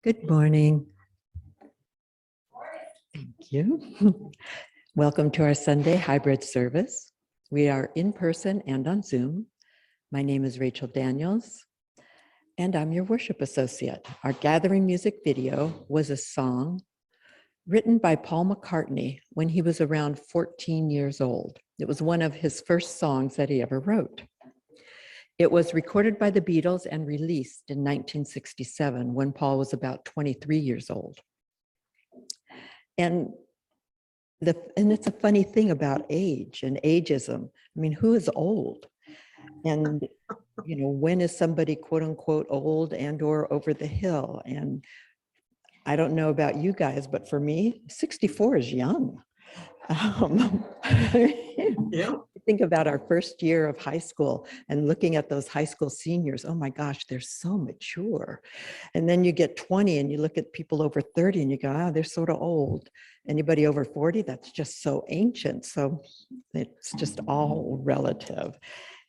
Good morning. Thank you. Welcome to our Sunday hybrid service. We are in person and on Zoom. My name is Rachel Daniels, and I'm your worship associate. Our gathering music video was a song written by Paul McCartney when he was around 14 years old. It was one of his first songs that he ever wrote. It was recorded by the Beatles and released in 1967 when Paul was about 23 years old. And it's a funny thing about age and ageism. I mean, who is old? And, you know, when is somebody quote unquote old and or over the hill? And I don't know about you guys, but for me, 64 is young. Yeah. Think about our first year of high school and looking at those high school seniors. Oh my gosh, they're so mature. And then you get 20 and you look at people over 30 and you go, oh, they're sort of old. Anybody over 40, that's just so ancient. So it's just all relative.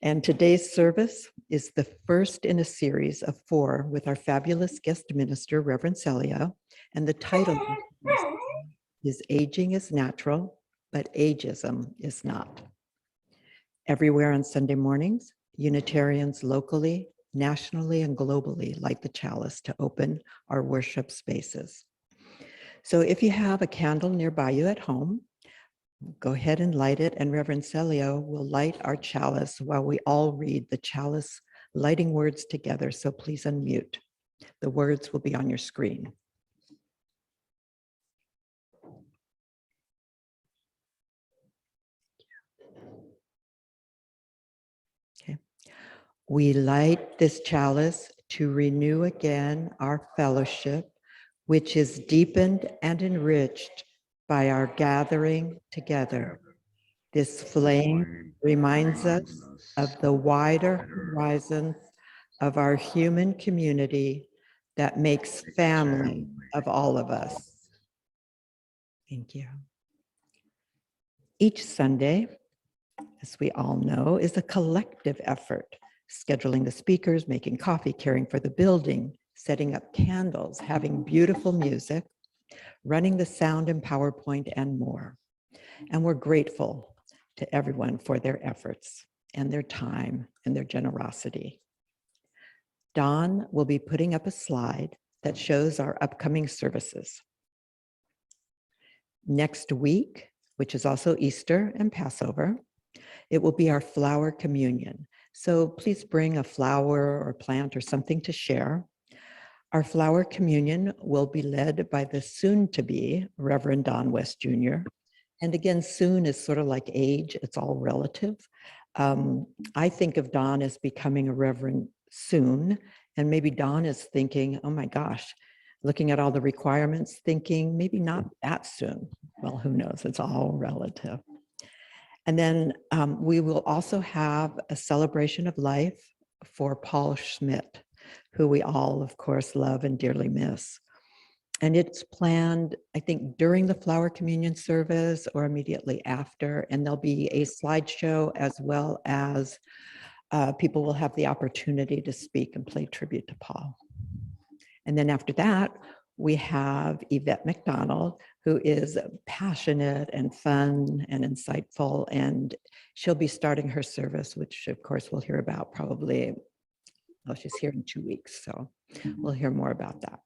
And today's service is the first in a series of 4 with our fabulous guest minister, Reverend Celia. And the title is Aging is Natural, but Ageism is Not. Everywhere on Sunday mornings, Unitarians locally, nationally, and globally light the chalice to open our worship spaces. So if you have a candle nearby you at home, go ahead and light it, and Reverend Celia will light our chalice while we all read the chalice lighting words together, so please unmute. The words will be on your screen. We light this chalice to renew again our fellowship, which is deepened and enriched by our gathering together. This flame reminds us of the wider horizons of our human community that makes family of all of us. Thank you. Each Sunday, as we all know, is a collective effort. Scheduling the speakers, making coffee, caring for the building, setting up candles, having beautiful music, running the sound and PowerPoint, and more. And we're grateful to everyone for their efforts and their time and their generosity. Dawn will be putting up a slide that shows our upcoming services. Next week, which is also Easter and Passover, it will be our flower communion. So please bring a flower or plant or something to share. Our flower communion will be led by the soon-to-be Reverend Don West Jr. And again, soon is sort of like age, it's all relative. I think of Don as becoming a reverend soon, and maybe Don is thinking, oh my gosh, looking at all the requirements, thinking maybe not that soon. Well, who knows, it's all relative. And then we will also have a celebration of life for Paul Schmidt, who we all, of course, love and dearly miss. And it's planned, I think, during the flower communion service or immediately after. And there'll be a slideshow as well as people will have the opportunity to speak and pay tribute to Paul. And then after that, we have Yvette McDonald, who is passionate and fun and insightful, and she'll be starting her service, which of course we'll hear about probably, well, she's here in 2 weeks, so we'll hear more about that.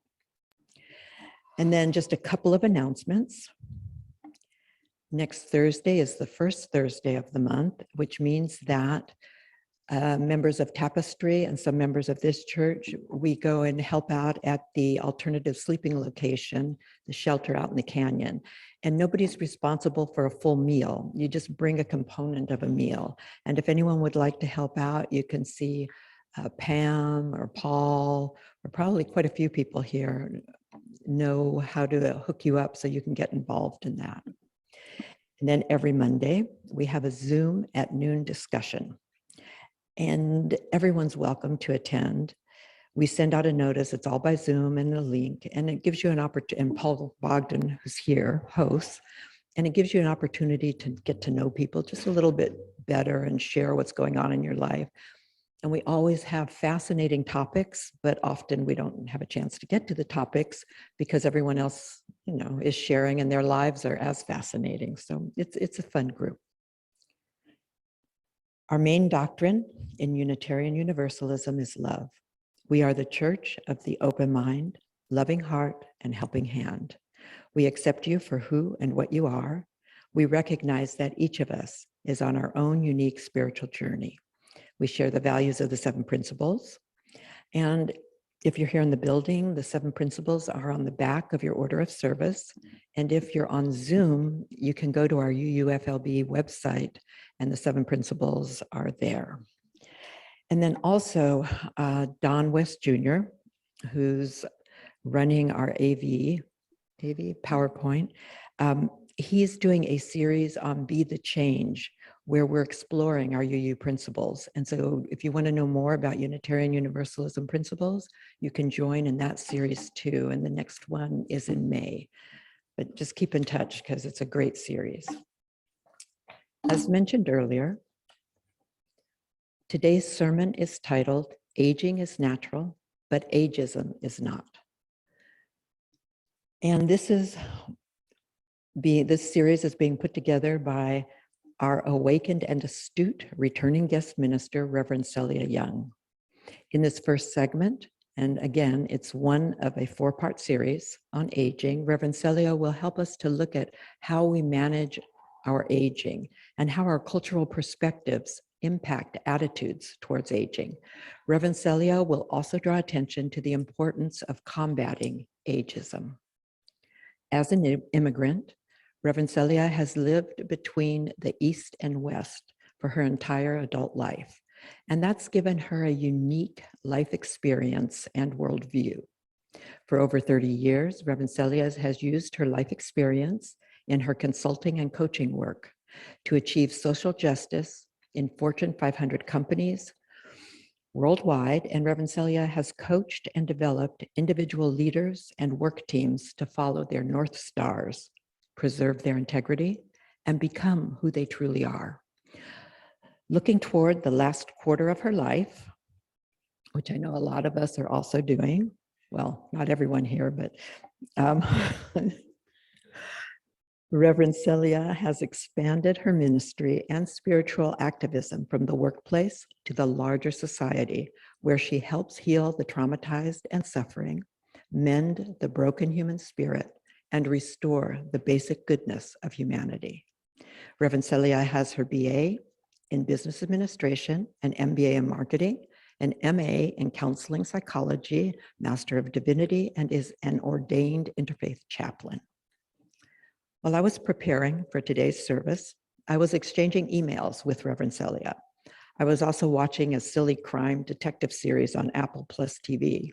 And then just a couple of announcements. Next Thursday is the first Thursday of the month, which means that members of Tapestry and some members of this church, we go and help out at the alternative sleeping location, the shelter out in the canyon. And nobody's responsible for a full meal. You just bring a component of a meal. And if anyone would like to help out, you can see Pam or Paul, or probably quite a few people here know how to hook you up so you can get involved in that. And then every Monday, we have a Zoom at noon discussion. And everyone's welcome to attend. We send out a notice, it's all by Zoom and a link, and it gives you an opportunity, and Paul Bogdan, who's here, hosts, and it gives you an opportunity to get to know people just a little bit better and share what's going on in your life. And we always have fascinating topics, but often we don't have a chance to get to the topics because everyone else, is sharing and their lives are as fascinating. So it's a fun group. Our main doctrine in Unitarian Universalism is love. We are the church of the open mind, loving heart, and helping hand. We accept you for who and what you are. We recognize that each of us is on our own unique spiritual journey. We share the values of the 7 principles. And if you're here in the building, the 7 principles are on the back of your order of service. And if you're on Zoom, you can go to our UUFLB website and the 7 principles are there. And then also Don West Jr., who's running our AV PowerPoint. He's doing a series on Be the Change, where we're exploring our UU principles. And so if you want to know more about Unitarian Universalism principles, you can join in that series too. And the next one is in May. But just keep in touch because it's a great series. As mentioned earlier, today's sermon is titled, Aging is Natural, but Ageism is Not. And this series is being put together by our awakened and astute returning guest minister, Reverend Celia Young. In this first segment, and again, it's one of a 4-part series on aging, Reverend Celia will help us to look at how we manage our aging and how our cultural perspectives impact attitudes towards aging. Reverend Celia will also draw attention to the importance of combating ageism. As an immigrant, Reverend Celia has lived between the East and West for her entire adult life, and that's given her a unique life experience and worldview. For over 30 years, Reverend Celia has used her life experience in her consulting and coaching work to achieve social justice in Fortune 500 companies worldwide, and Reverend Celia has coached and developed individual leaders and work teams to follow their North Stars, preserve their integrity, and become who they truly are. Looking toward the last quarter of her life, which I know a lot of us are also doing, well, not everyone here, but Reverend Celia has expanded her ministry and spiritual activism from the workplace to the larger society, where she helps heal the traumatized and suffering, mend the broken human spirit, and restore the basic goodness of humanity. Reverend Celia has her BA in Business Administration, an MBA in Marketing, an MA in Counseling Psychology, Master of Divinity, and is an ordained interfaith chaplain. While I was preparing for today's service, I was exchanging emails with Reverend Celia. I was also watching a silly crime detective series on Apple Plus TV.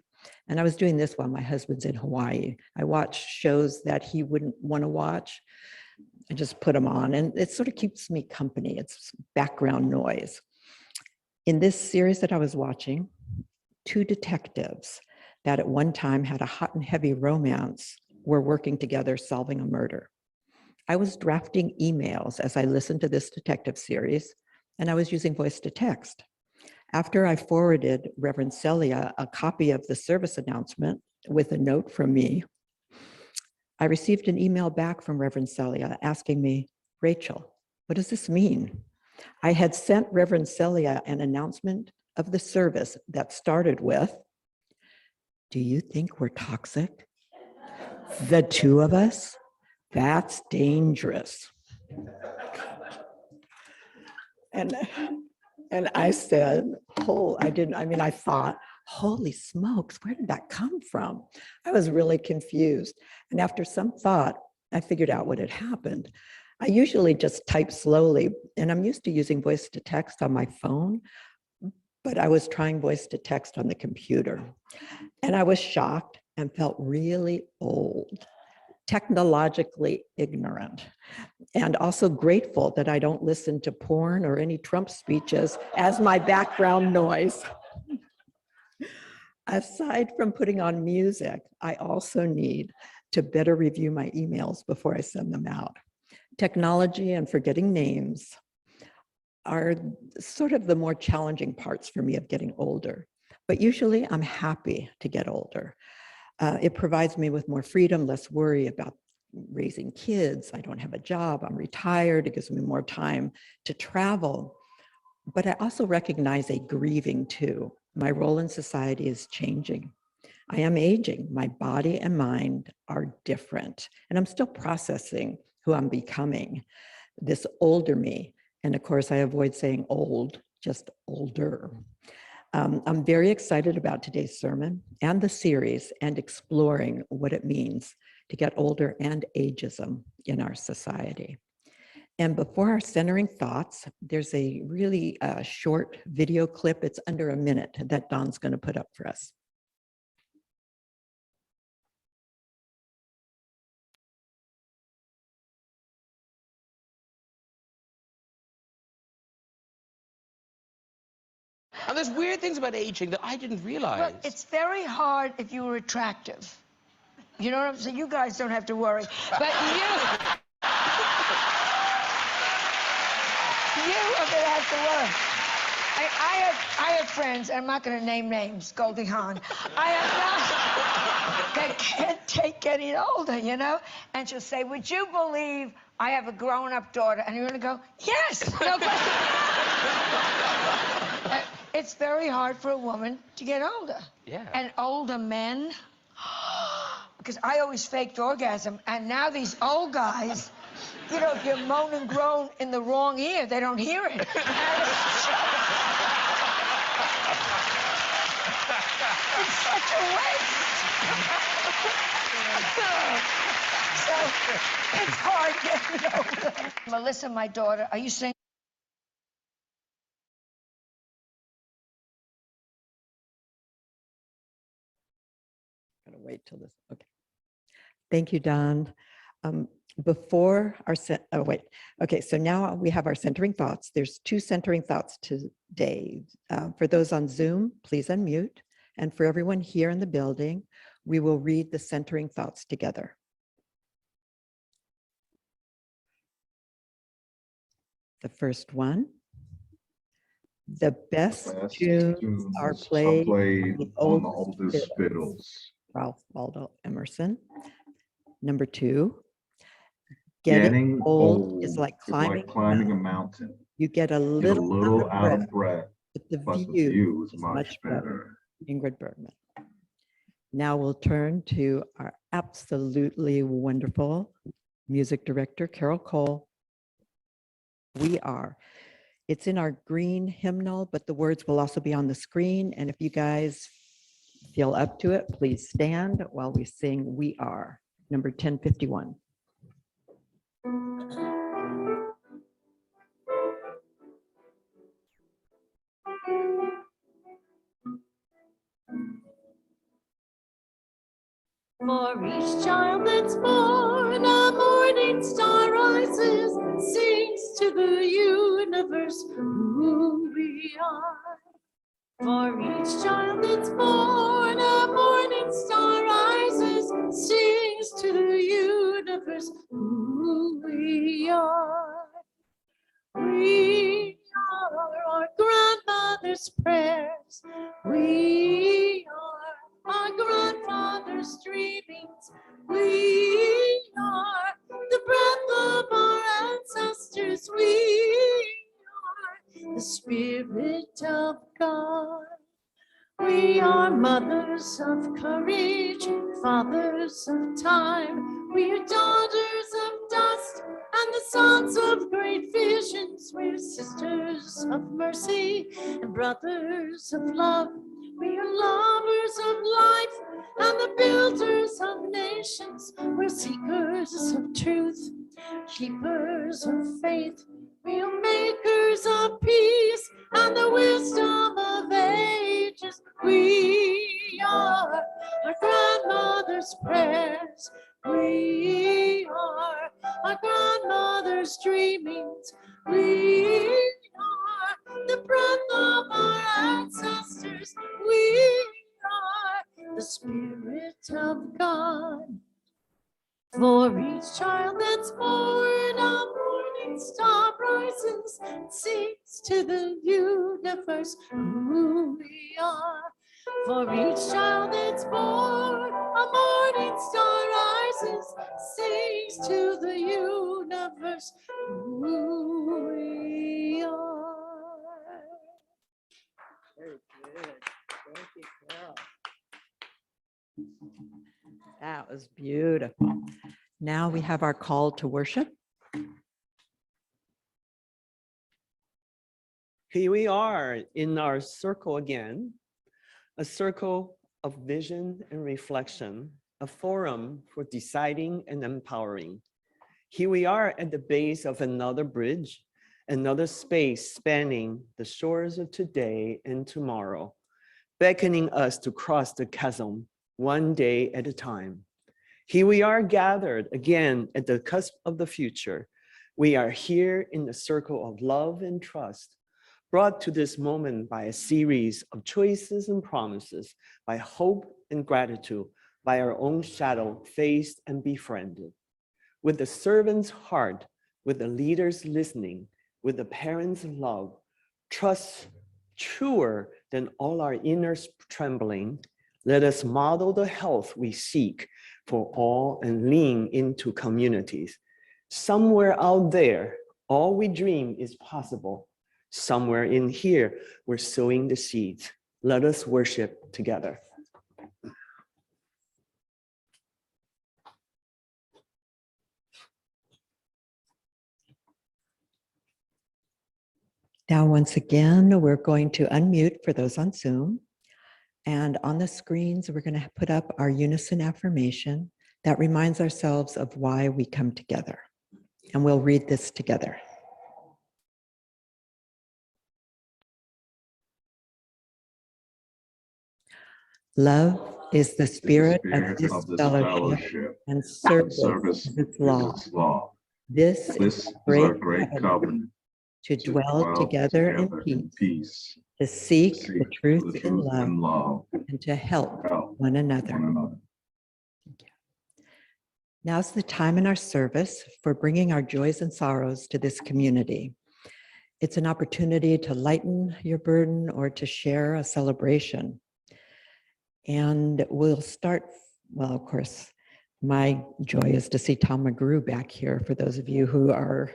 And I was doing this while my husband's in Hawaii. I watch shows that he wouldn't want to watch. I just put them on, and it sort of keeps me company. It's background noise. In this series that I was watching, 2 detectives that at one time had a hot and heavy romance were working together solving a murder. I was drafting emails as I listened to this detective series, and I was using voice to text. After I forwarded Reverend Celia a copy of the service announcement with a note from me, I received an email back from Reverend Celia asking me, Rachel, what does this mean? I had sent Reverend Celia an announcement of the service that started with, do you think we're toxic? The 2 of us? That's dangerous. And I said, I thought, holy smokes, where did that come from? I was really confused. And after some thought, I figured out what had happened. I usually just type slowly, and I'm used to using voice to text on my phone, but I was trying voice to text on the computer. And I was shocked and felt really old, technologically ignorant, and also grateful that I don't listen to porn or any Trump speeches as my background noise. Aside from putting on music, I also need to better review my emails before I send them out. Technology and forgetting names are sort of the more challenging parts for me of getting older. But usually I'm happy to get older. It provides me with more freedom, less worry about raising kids. I don't have a job, I'm retired. It gives me more time to travel. But I also recognize a grieving too. My role in society is changing. I am aging. My body and mind are different. And I'm still processing who I'm becoming, this older me. And of course, I avoid saying old, just older. I'm very excited about today's sermon and the series and exploring what it means to get older and ageism in our society. And before our centering thoughts, there's a really short video clip. It's under a minute that Dawn's going to put up for us. And there's weird things about aging that I didn't realize. Well, it's very hard if you were attractive. You know what I'm saying? You guys don't have to worry. But you are going to have to worry. I have friends, and I'm not going to name names, Goldie Hawn. I have not, that can't take getting older, you know? And she'll say, would you believe I have a grown-up daughter? And you're going to go, yes, no question. It's very hard for a woman to get older. Yeah. And older men, because I always faked orgasm, and now these old guys, you know, if you moan and groan in the wrong ear, they don't hear it. It's such a waste. So it's hard getting older. Melissa, my daughter, are you single? Gonna wait till this. Okay. Thank you, Don. Before our okay, so now we have our centering thoughts. There's 2 centering thoughts today. For those on Zoom, please unmute. And for everyone here in the building, we will read the centering thoughts together. The first one. The best tunes are played on the oldest fiddles. Ralph Waldo Emerson. Number 2. Getting old is like climbing a mountain. You get a little out of breath, but the view is much better. Ingrid Bergman. Now we'll turn to our absolutely wonderful music director, Carol Cole. We Are. It's in our green hymnal, but the words will also be on the screen. And if you guys feel up to it, please stand while we sing We Are, number 1051. For each child that's born, a morning star rises, sings to the universe who we are. For each child that's born, a morning star rises, sings to the universe who we are. We are our grandmother's prayers. We are our grandfather's dreamings. We are the breath of our ancestors. We are the Spirit of God. We are mothers of courage, fathers of time. We are daughters of dust and the sons of great visions. We're sisters of mercy and brothers of love. We are lovers of life and the builders of nations. We're seekers of truth, keepers of faith. We are makers of peace and the wisdom of ages. We are our grandmother's prayers. We are our grandmother's dreamings. We are the breath of our ancestors. We are the Spirit of God. For each child that's born, a morning morning star rises and sings to the universe who we are. For each child that's born, a morning star rises, sings to the universe who we are. Very good. Thank you, Carol. That was beautiful. Now we have our call to worship. Here we are in our circle again, a circle of vision and reflection, a forum for deciding and empowering. Here we are at the base of another bridge, another space spanning the shores of today and tomorrow, beckoning us to cross the chasm one day at a time. Here we are gathered again at the cusp of the future. We are here in the circle of love and trust, brought to this moment by a series of choices and promises, by hope and gratitude, by our own shadow faced and befriended. With the servant's heart, with the leaders listening, with the parents' love, trust truer than all our inner trembling, let us model the health we seek for all and lean into communities. Somewhere out there, all we dream is possible. Somewhere in here, we're sowing the seeds. Let us worship together. Now, once again, we're going to unmute for those on Zoom. And on the screens, we're going to put up our unison affirmation that reminds ourselves of why we come together. And we'll read this together. Love is the spirit of this fellowship and service of its law. This is our great covenant to dwell together in peace, to seek the truth in love, and to help one another. Now's the time in our service for bringing our joys and sorrows to this community. It's an opportunity to lighten your burden or to share a celebration. And we'll start, well, of course, my joy is to see Tom McGrew back here. For those of you who are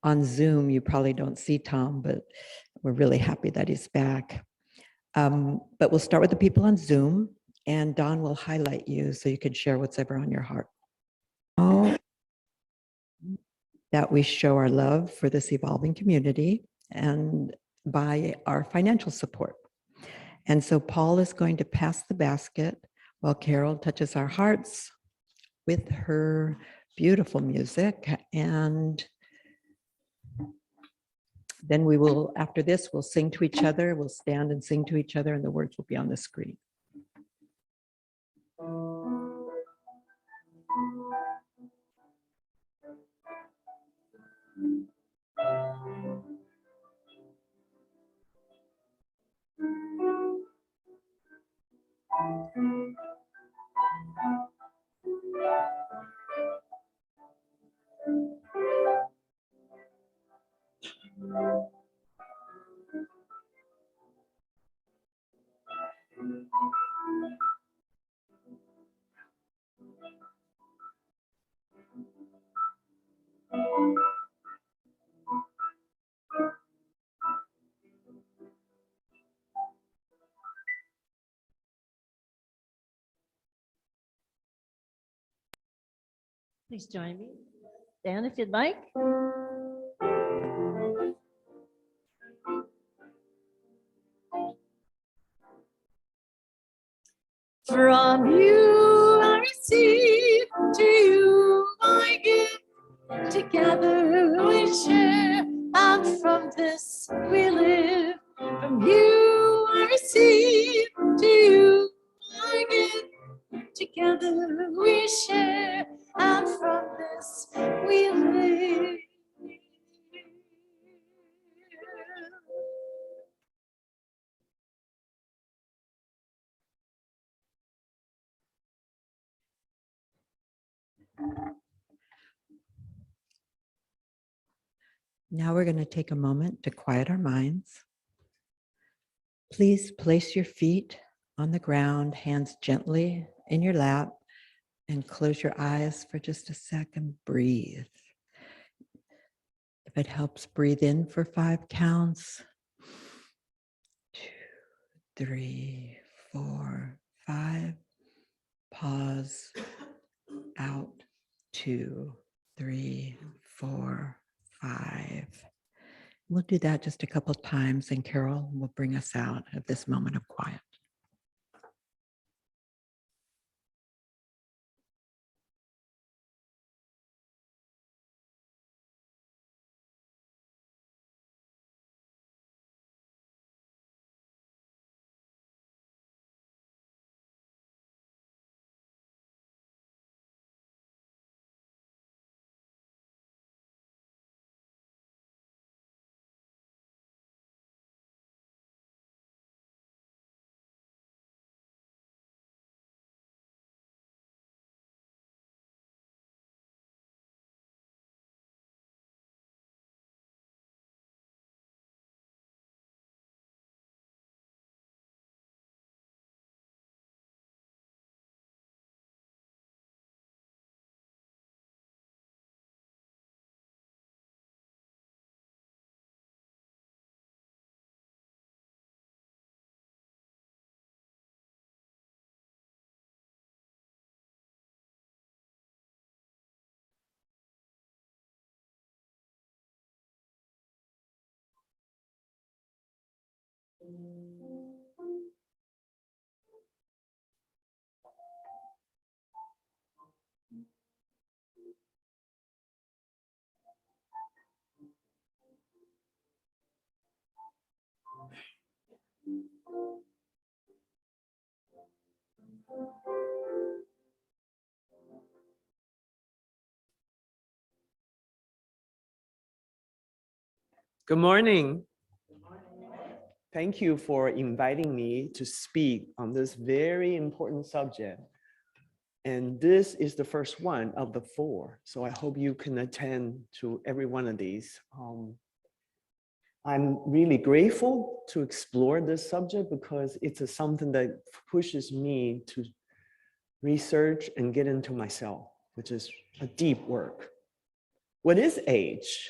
on Zoom, you probably don't see Tom, but we're really happy that he's back. But we'll start with the people on Zoom, and Don will highlight you so you can share what's ever on your heart. That we show our love for this evolving community and by our financial support. And so Paul is going to pass the basket while Carol touches our hearts with her beautiful music. And then we will, after this, we'll sing to each other. We'll stand and sing to each other, and the words will be on the screen. Please join me. Stand if you'd like. From you I receive, to you I give. Together we share, and from this we live. From you I receive, to you I give. Together we share, and from this we live. Now we're going to take a moment to quiet our minds. Please place your feet on the ground, hands gently in your lap, and close your eyes for just a second. Breathe. If it helps, breathe in for 5 counts. 2, 3, 4, 5. Pause. Out. 2, 3, 4, 5. We'll do that just a couple times, and Carol will bring us out of this moment of quiet. Good morning. Thank you for inviting me to speak on this very important subject. And this is the first one of the 4. So I hope you can attend to every one of these. I'm really grateful to explore this subject because it's something that pushes me to research and get into myself, which is a deep work. What is age?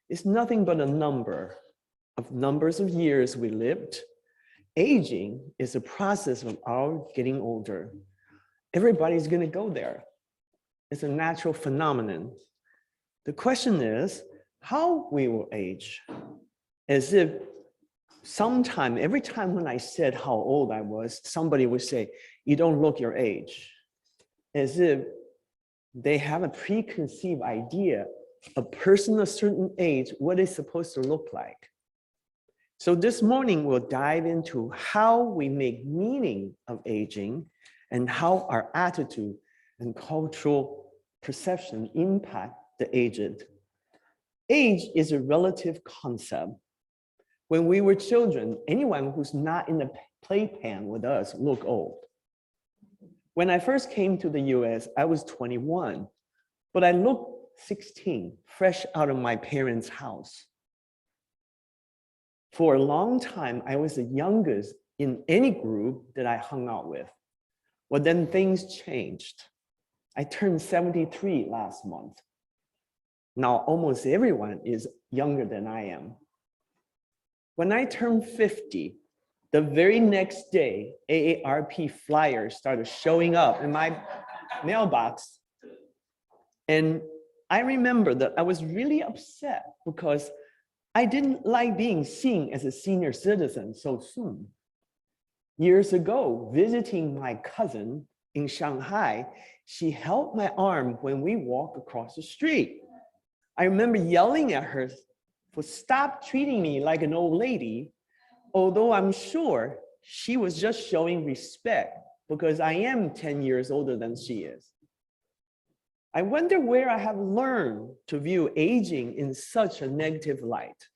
It's nothing but a number of numbers of years we lived. Aging is a process of our getting older. Everybody's going to go there. It's a natural phenomenon. The question is how we will age. As if every time when I said how old I was, somebody would say, you don't look your age. As if they have a preconceived idea, a person of a certain age, what it's supposed to look like. So this morning, we'll dive into how we make meaning of aging and how our attitude and cultural perception impact the aged. Age is a relative concept. When we were children, anyone who's not in the playpen with us look old. When I first came to the US, I was 21, but I looked 16, fresh out of my parents' house. For a long time, I was the youngest in any group that I hung out with. Well, then things changed. I turned 73 last month. Now almost everyone is younger than I am. When I turned 50, the very next day, AARP flyers started showing up in my mailbox. And I remember that I was really upset because I didn't like being seen as a senior citizen so soon. Years ago, visiting my cousin in Shanghai, she held my arm when we walked across the street. I remember yelling at her for stop treating me like an old lady, although I'm sure she was just showing respect because I am 10 years older than she is. I wonder where I have learned to view aging in such a negative light.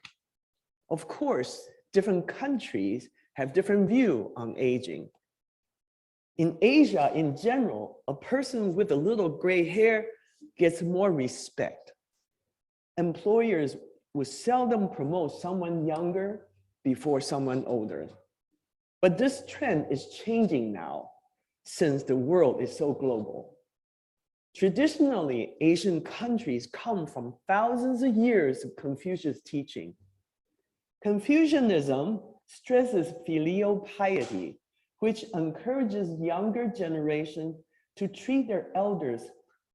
Of course, different countries have different view on aging. In Asia, in general, a person with a little gray hair gets more respect. Employers would seldom promote someone younger before someone older. But this trend is changing now since the world is so global. Traditionally, Asian countries come from thousands of years of Confucius teaching. Confucianism stresses filial piety, which encourages younger generation to treat their elders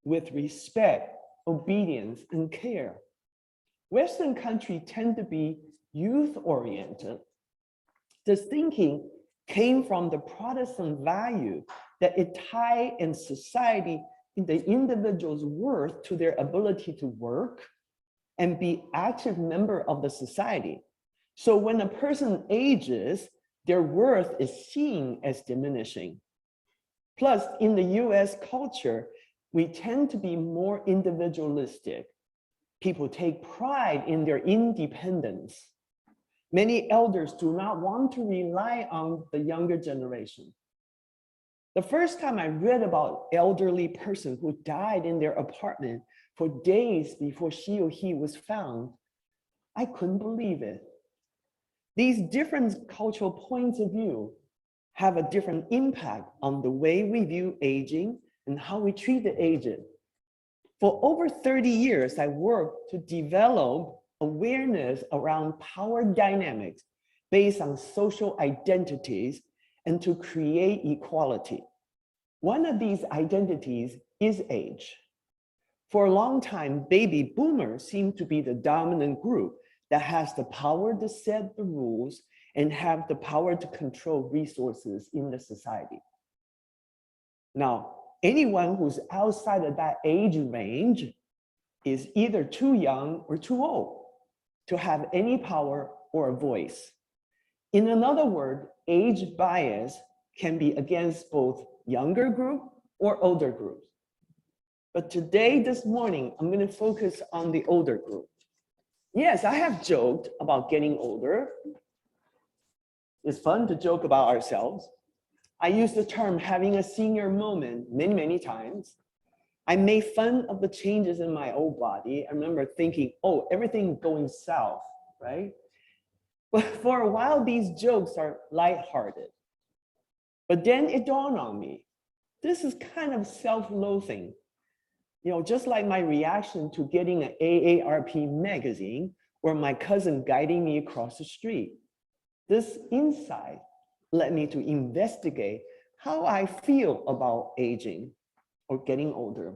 with respect, obedience, and care. Western countries tend to be youth-oriented. This thinking came from the Protestant value that it tied in society in the individual's worth to their ability to work and be active member of the society. So when a person ages, their worth is seen as diminishing. Plus, in the US culture, we tend to be more individualistic. People take pride in their independence. Many elders do not want to rely on the younger generation. The first time I read about elderly person who died in their apartment for days before she or he was found, I couldn't believe it. These different cultural points of view have a different impact on the way we view aging and how we treat the aged. For over 30 years, I worked to develop awareness around power dynamics based on social identities and to create equality. One of these identities is age. For a long time, baby boomers seem to be the dominant group that has the power to set the rules and have the power to control resources in the society. Now, anyone who's outside of that age range is either too young or too old to have any power or a voice. In another word, age bias can be against both younger group or older groups. But today, this morning, I'm going to focus on the older group. Yes, I have joked about getting older. It's fun to joke about ourselves. I use the term having a senior moment many, many times. I made fun of the changes in my old body. I remember thinking, oh, everything going south, right? But for a while, these jokes are lighthearted. But then it dawned on me, this is kind of self-loathing. You know, just like my reaction to getting an AARP magazine or my cousin guiding me across the street. This insight led me to investigate how I feel about aging or getting older.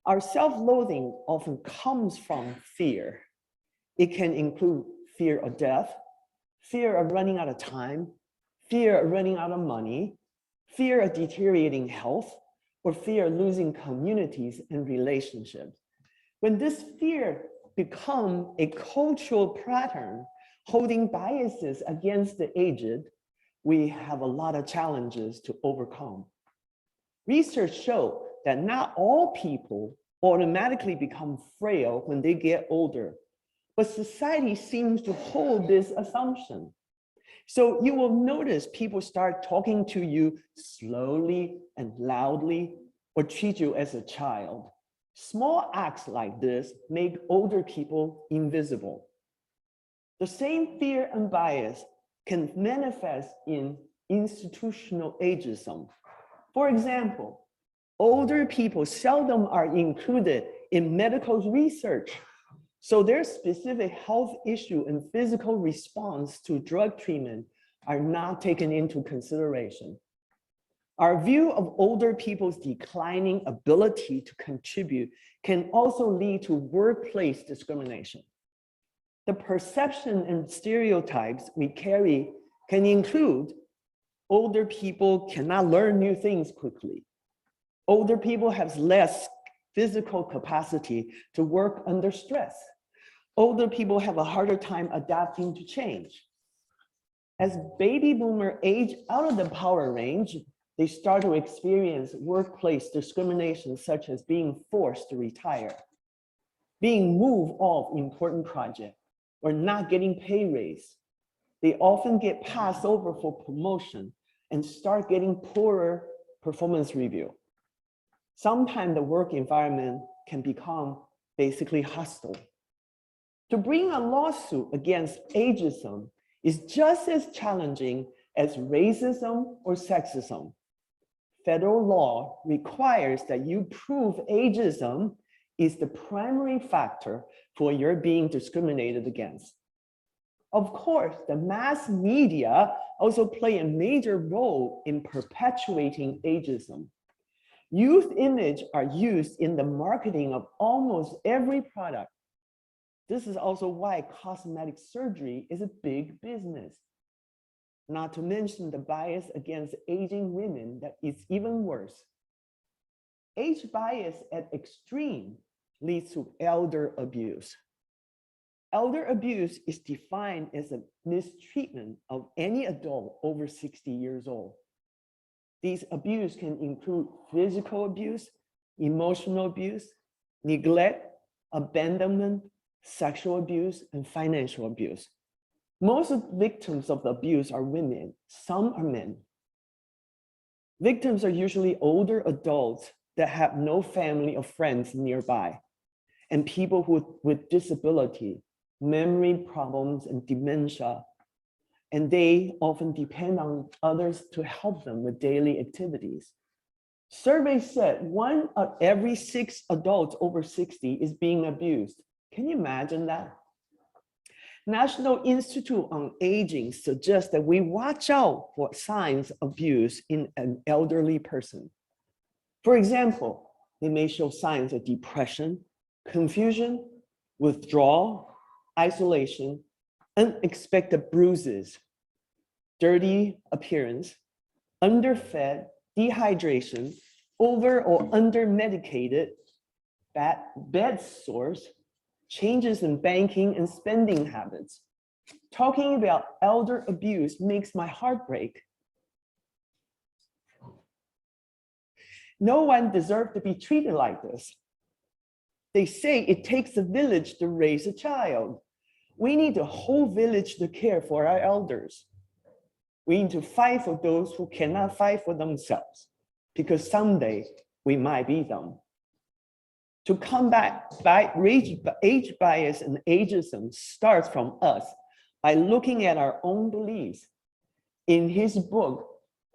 Our self-loathing often comes from fear. It can include fear of death, fear of running out of time, fear of running out of money, fear of deteriorating health, or fear of losing communities and relationships. When this fear becomes a cultural pattern holding biases against the aged, we have a lot of challenges to overcome. Research shows that not all people automatically become frail when they get older, but society seems to hold this assumption. So you will notice people start talking to you slowly and loudly or treat you as a child. Small acts like this make older people invisible. The same fear and bias can manifest in institutional ageism. For example, older people seldom are included in medical research. So their specific health issue and physical response to drug treatment are not taken into consideration. Our view of older people's declining ability to contribute can also lead to workplace discrimination. The perception and stereotypes we carry can include older people cannot learn new things quickly. Older people have less physical capacity to work under stress. Older people have a harder time adapting to change. As baby boomers age out of the power range, they start to experience workplace discrimination, such as being forced to retire, being moved off important projects, or not getting pay raise. They often get passed over for promotion and start getting poorer performance review. Sometimes the work environment can become basically hostile. To bring a lawsuit against ageism is just as challenging as racism or sexism. Federal law requires that you prove ageism is the primary factor for your being discriminated against. Of course, the mass media also play a major role in perpetuating ageism. Youth image are used in the marketing of almost every product. This is also why cosmetic surgery is a big business. Not to mention the bias against aging women that is even worse. Age bias at extreme leads to elder abuse. Elder abuse is defined as a mistreatment of any adult over 60 years old. These abuse can include physical abuse, emotional abuse, neglect, abandonment, sexual abuse, and financial abuse. Most of the victims of the abuse are women, some are men. Victims are usually older adults that have no family or friends nearby, and people with disability, memory problems, and dementia. And they often depend on others to help them with daily activities. Surveys said 1 of every 6 adults over 60 is being abused. Can you imagine that? National Institute on Aging suggests that we watch out for signs of abuse in an elderly person. For example, they may show signs of depression, confusion, withdrawal, isolation, unexpected bruises, dirty appearance, underfed, dehydration, over or under medicated, bed sores, changes in banking and spending habits. Talking about elder abuse makes my heart break. No one deserves to be treated like this. They say it takes a village to raise a child. We need a whole village to care for our elders. We need to fight for those who cannot fight for themselves, because someday we might be them. To combat age bias and ageism starts from us by looking at our own beliefs. In his book,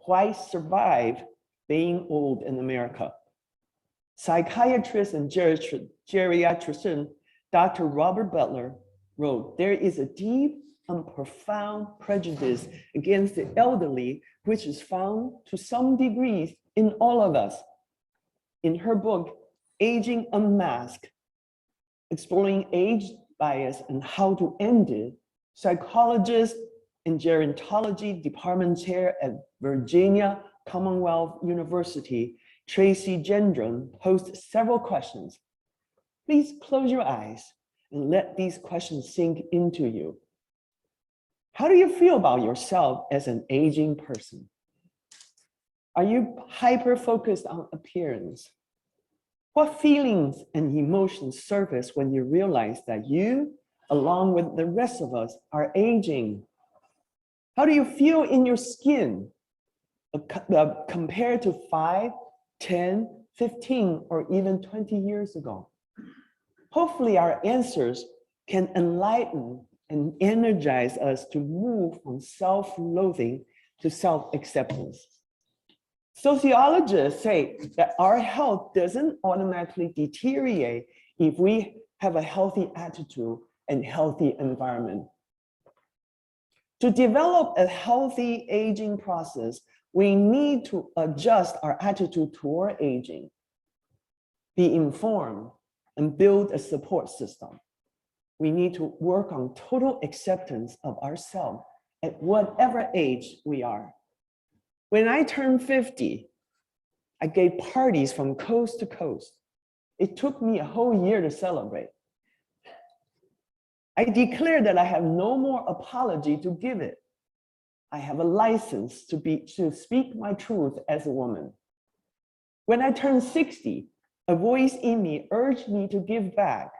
Why Survive Being Old in America, psychiatrist and geriatrician Dr. Robert Butler wrote, there is a deep and profound prejudice against the elderly, which is found to some degree in all of us. In her book, Aging Unmasked, exploring age bias and how to end it, psychologist and gerontology department chair at Virginia Commonwealth University, Tracy Gendron, posed several questions. Please close your eyes and let these questions sink into you. How do you feel about yourself as an aging person? Are you hyper-focused on appearance? What feelings and emotions surface when you realize that you, along with the rest of us, are aging? How do you feel in your skin compared to 5, 10, 15, or even 20 years ago? Hopefully our answers can enlighten and energize us to move from self-loathing to self-acceptance. Sociologists say that our health doesn't automatically deteriorate if we have a healthy attitude and healthy environment. To develop a healthy aging process, we need to adjust our attitude toward aging, be informed, and build a support system. We need to work on total acceptance of ourselves at whatever age we are. When I turned 50, I gave parties from coast to coast. It took me a whole year to celebrate. I declared that I have no more apology to give it. I have a license to speak my truth as a woman. When I turned 60, a voice in me urged me to give back.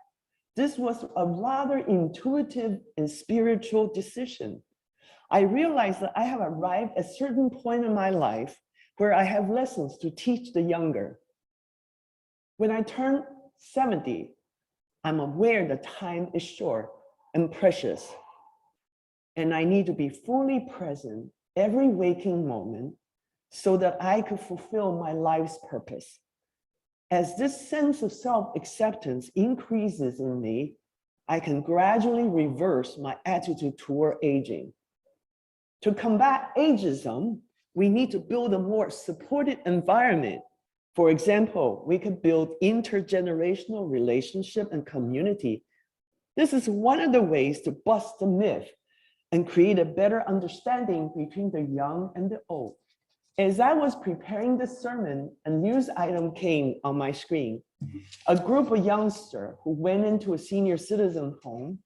This was a rather intuitive and spiritual decision. I realized that I have arrived at a certain point in my life where I have lessons to teach the younger. When I turn 70, I'm aware that time is short, and precious. And I need to be fully present every waking moment so that I could fulfill my life's purpose. As this sense of self-acceptance increases in me, I can gradually reverse my attitude toward aging. To combat ageism, we need to build a more supported environment. For example, we could build intergenerational relationship and community. This is one of the ways to bust the myth and create a better understanding between the young and the old. As I was preparing this sermon, a news item came on my screen. A group of youngsters who went into a senior citizen home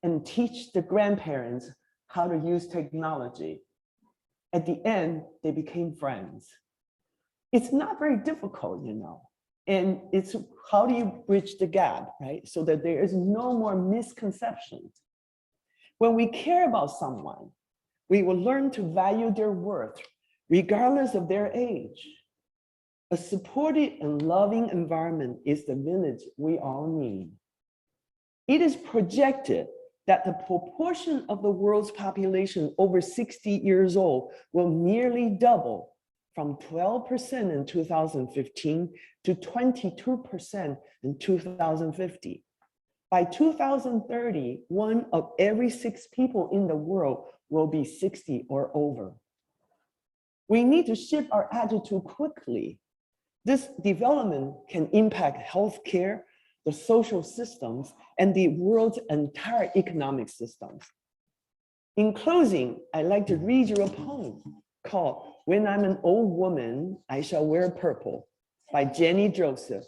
and teach the grandparents how to use technology. At the end, they became friends. It's not very difficult, you know, and it's how do you bridge the gap, right? So that there is no more misconceptions. When we care about someone, we will learn to value their worth regardless of their age. A supportive and loving environment is the village we all need. It is projected that the proportion of the world's population over 60 years old will nearly double from 12% in 2015 to 22% in 2050. By 2030, 1 of every 6 people in the world will be 60 or over. We need to shift our attitude quickly. This development can impact healthcare, the social systems, and the world's entire economic systems. In closing, I'd like to read you a poem called "When I'm an Old Woman, I Shall Wear Purple" by Jenny Joseph.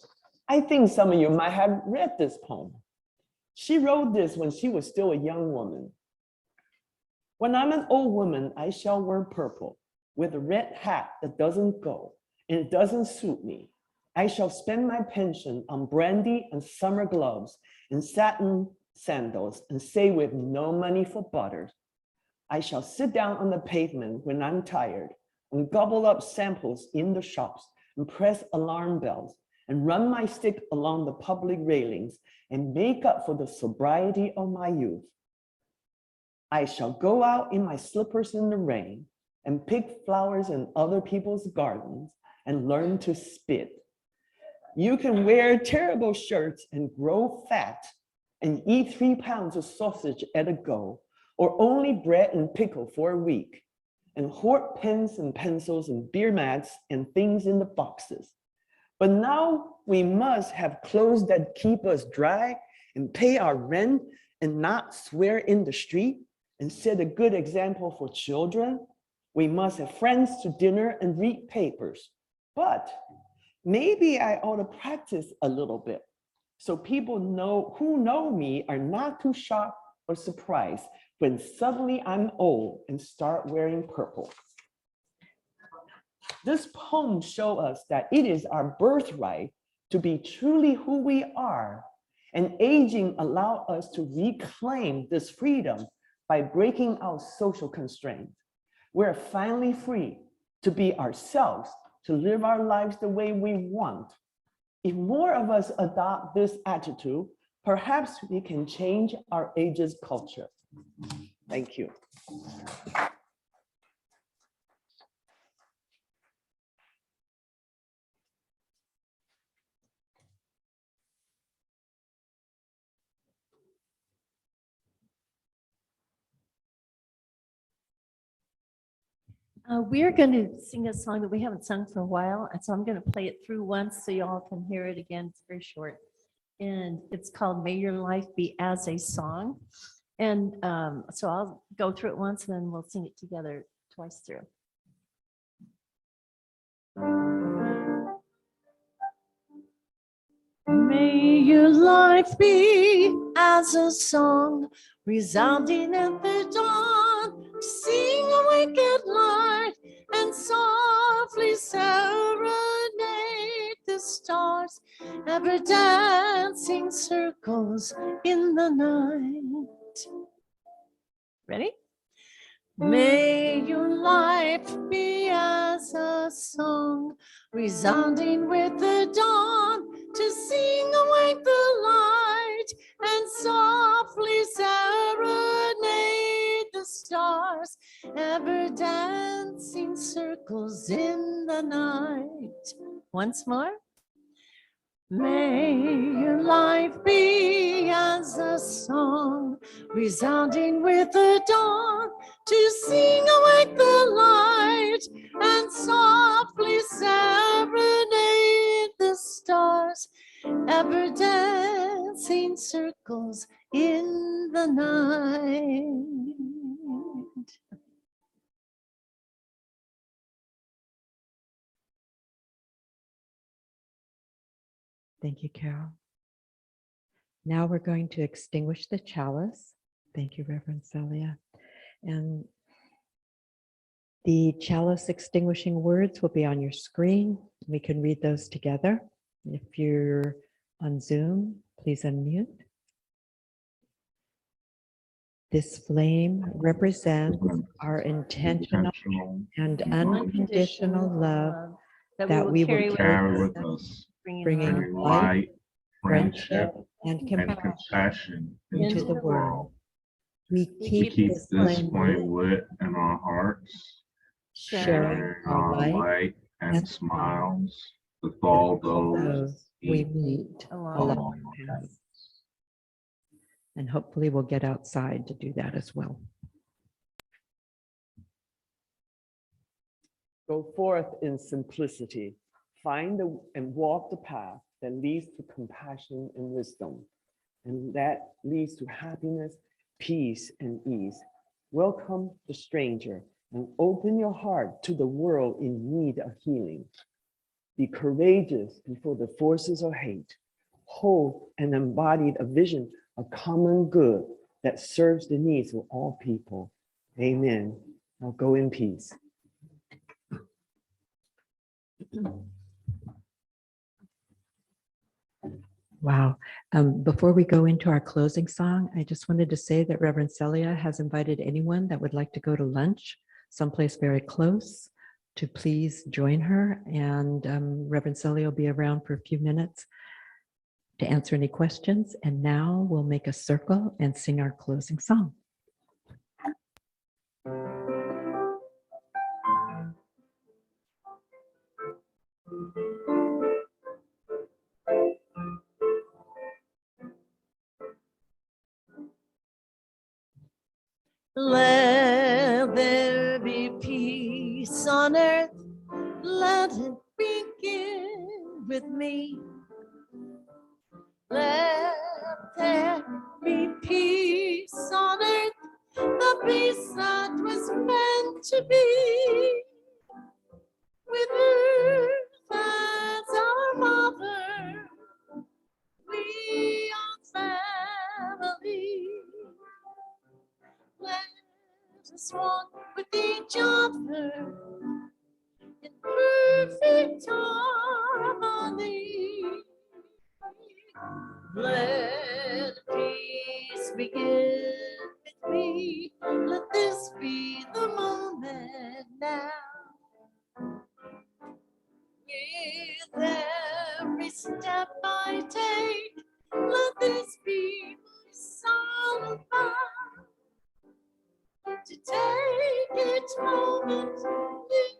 I think some of you might have read this poem. She wrote this when she was still a young woman. When I'm an old woman, I shall wear purple with a red hat that doesn't go and it doesn't suit me. I shall spend my pension on brandy and summer gloves and satin sandals and say with no money for butter. I shall sit down on the pavement when I'm tired and gobble up samples in the shops and press alarm bells and run my stick along the public railings and make up for the sobriety of my youth. I shall go out in my slippers in the rain and pick flowers in other people's gardens and learn to spit. You can wear terrible shirts and grow fat and eat 3 pounds of sausage at a go, or only bread and pickle for a week, and hoard pens and pencils and beer mats and things in the boxes. But now we must have clothes that keep us dry and pay our rent and not swear in the street and set a good example for children. We must have friends to dinner and read papers. But maybe I ought to practice a little bit so people who know me are not too shocked or surprised when suddenly I'm old and start wearing purple. This poem shows us that it is our birthright to be truly who we are, and aging allows us to reclaim this freedom by breaking out social constraints. We're finally free to be ourselves, to live our lives the way we want. If more of us adopt this attitude, perhaps we can change our ageist culture. Thank you. We're going to sing a song that we haven't sung for a while, and so I'm going to play it through once so y'all can hear it again. It's very short, and it's called "May Your Life Be as a Song." And so I'll go through it once, and then we'll sing it together twice through. May your life be as a song resounding at the dawn. Sing awake at night and softly serenade the stars, ever dancing circles in the night. Ready? May your life be as a song resounding with the dawn, to sing awake the light and softly sound stars, ever dancing circles in the night. Once more. May your life be as a song, resounding with the dawn, to sing awake the light and softly serenade the stars, ever dancing circles in the night. Thank you, Carol. Now we're going to extinguish the chalice. Thank you, Reverend Celia. And the chalice extinguishing words will be on your screen. We can read those together. If you're on Zoom, please unmute. This flame represents our intentional and unconditional love that we will carry with us, bringing light, friendship, and compassion into the world. We keep this flame lit in our hearts, sharing our light and smiles with all those we meet along the path. And hopefully we'll get outside to do that as well. Go forth in simplicity. Find and walk the path that leads to compassion and wisdom, and that leads to happiness, peace, and ease. Welcome the stranger and open your heart to the world in need of healing. Be courageous before the forces of hate. Hold and embody a vision of common good that serves the needs of all people. Amen. Now go in peace. Wow. Before we go into our closing song, I just wanted to say that Reverend Celia has invited anyone that would like to go to lunch someplace very close to please join her. And Reverend Celia will be around for a few minutes to answer any questions. And now we'll make a circle and sing our closing song. Let there be peace on earth, let it begin with me. Let there be peace on earth, the peace that was meant to be. With earth as our mother, we are family. Let us walk with each other in perfect harmony. Let peace begin with me. Let this be the moment now. With every step I take, let this be my solid vow. To take each moment, live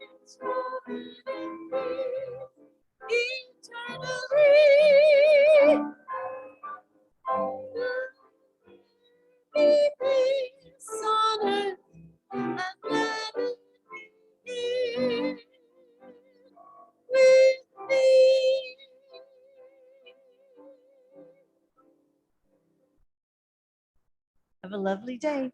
each moment in peace, eternally. Be peace on earth, and let it begin with me. Have a lovely day.